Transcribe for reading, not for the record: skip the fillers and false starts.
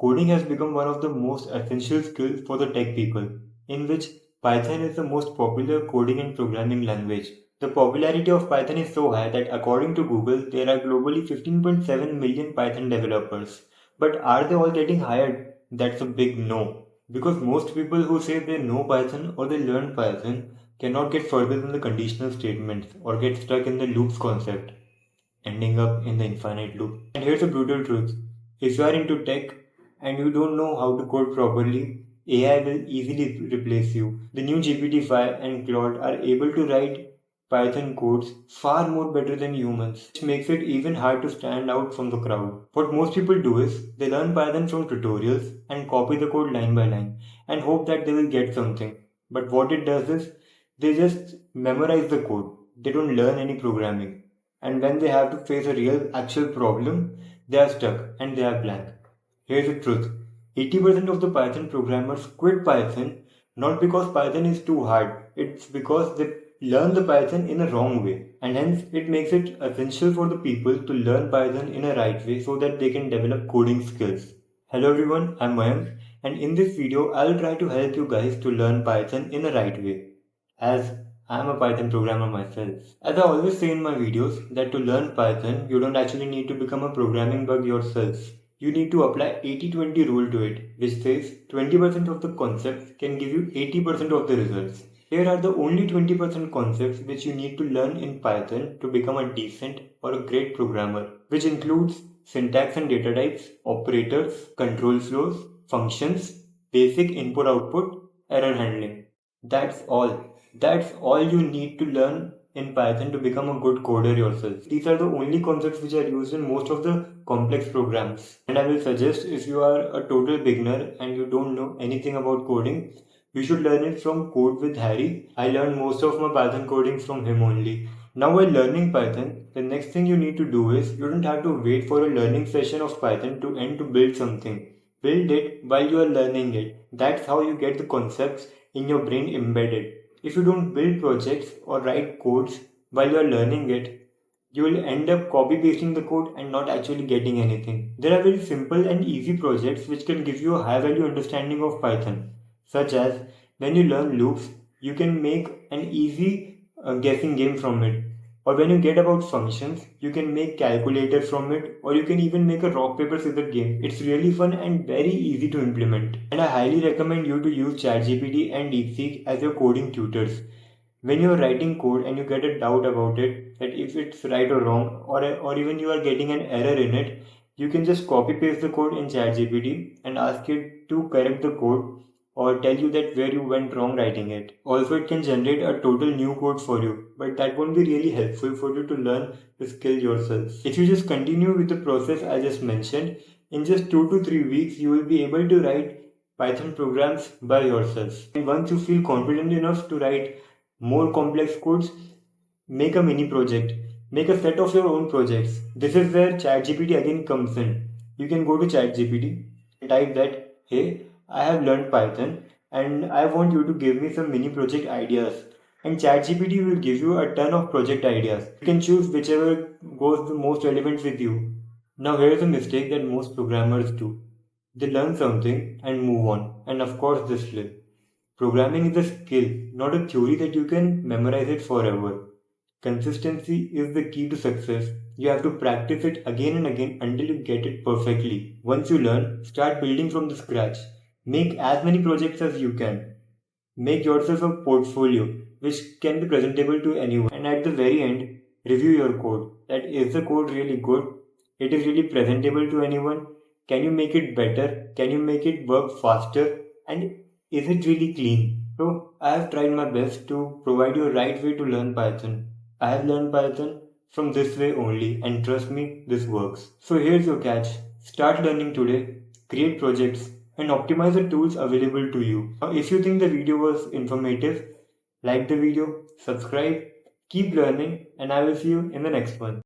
coding has become one of the most essential skills for the tech people, in which Python is the most popular coding and programming language. The popularity of Python is so high that according to Google, there are globally 15.7 million Python developers. But are they all getting hired? That's a big no. Because most people who say they know Python or they learn Python cannot get further than the conditional statements or get stuck in the loops concept, ending up in the infinite loop. And here's the brutal truth. If you are into tech and you don't know how to code properly, AI will easily replace you. The new GPT-5 and Claude are able to write Python codes far more better than humans, which makes it even hard to stand out from the crowd. What most people do is they learn Python from tutorials and copy the code line by line and hope that they will get something. But what it does is they just memorize the code. They don't learn any programming. And when they have to face a real actual problem, they are stuck and they are blank. Here's the truth. 80% of the Python programmers quit Python not because Python is too hard, it's because they learn the Python in a wrong way. And hence, it makes it essential for the people to learn Python in a right way so that they can develop coding skills. Hello everyone, I'm Mayank, and in this video, I'll try to help you guys to learn Python in a right way, as I'm a Python programmer myself. As I always say in my videos, that to learn Python, you don't actually need to become a programming bug yourself. You need to apply 80-20 rule to it, which says 20% of the concepts can give you 80% of the results. Here are the only 20% concepts which you need to learn in Python to become a decent or a great programmer, which includes syntax and data types, operators, control flows, functions, basic input-output, error handling. That's all. That's all you need to learn in Python to become a good coder yourself. These are the only concepts which are used in most of the complex programs. And I will suggest if you are a total beginner and you don't know anything about coding, you should learn it from Code with Harry. I learned most of my Python coding from him only. Now while learning Python, the next thing you need to do is you don't have to wait for a learning session of Python to end to build something. Build it while you are learning it. That's how you get the concepts in your brain embedded. If you don't build projects or write codes while you are learning it, you will end up copy pasting the code and not actually getting anything. There are very simple and easy projects which can give you a high value understanding of Python, such as when you learn loops, you can make an easy guessing game from it. Or when you get about functions, you can make calculators from it, or you can even make a rock paper scissors game. It's really fun and very easy to implement. And I highly recommend you to use ChatGPT and DeepSeek as your coding tutors. When you're writing code and you get a doubt about it, that if it's right or wrong, or even you are getting an error in it, you can just copy paste the code in ChatGPT and ask it to correct the code or tell you that where you went wrong writing it. Also, it can generate a total new code for you, but that won't be really helpful for you to learn the skill yourself. If you just continue with the process I just mentioned, in just 2 to 3 weeks, you will be able to write Python programs by yourself. And once you feel confident enough to write more complex codes, make a mini project. Make a set of your own projects. This is where ChatGPT again comes in. You can go to ChatGPT and type that, hey, I have learned Python and I want you to give me some mini project ideas. And ChatGPT will give you a ton of project ideas. You can choose whichever goes the most relevant with you. Now here's a mistake that most programmers do. They learn something and move on. And of course this slip. Programming is a skill, not a theory that you can memorize it forever. Consistency is the key to success. You have to practice it again and again until you get it perfectly. Once you learn, start building from the scratch. Make as many projects as you can. Make yourself a portfolio which can be presentable to anyone. And at the very end, review your code. That is the code really good? It is really presentable to anyone? Can you make it better? Can you make it work faster? And is it really clean? So I have tried my best to provide you a right way to learn Python. I have learned Python from this way only, and trust me, this works. So here's your catch. Start learning today, create projects, and optimize the tools available to you. Now, if you think the video was informative, like the video, subscribe, keep learning, and I will see you in the next one.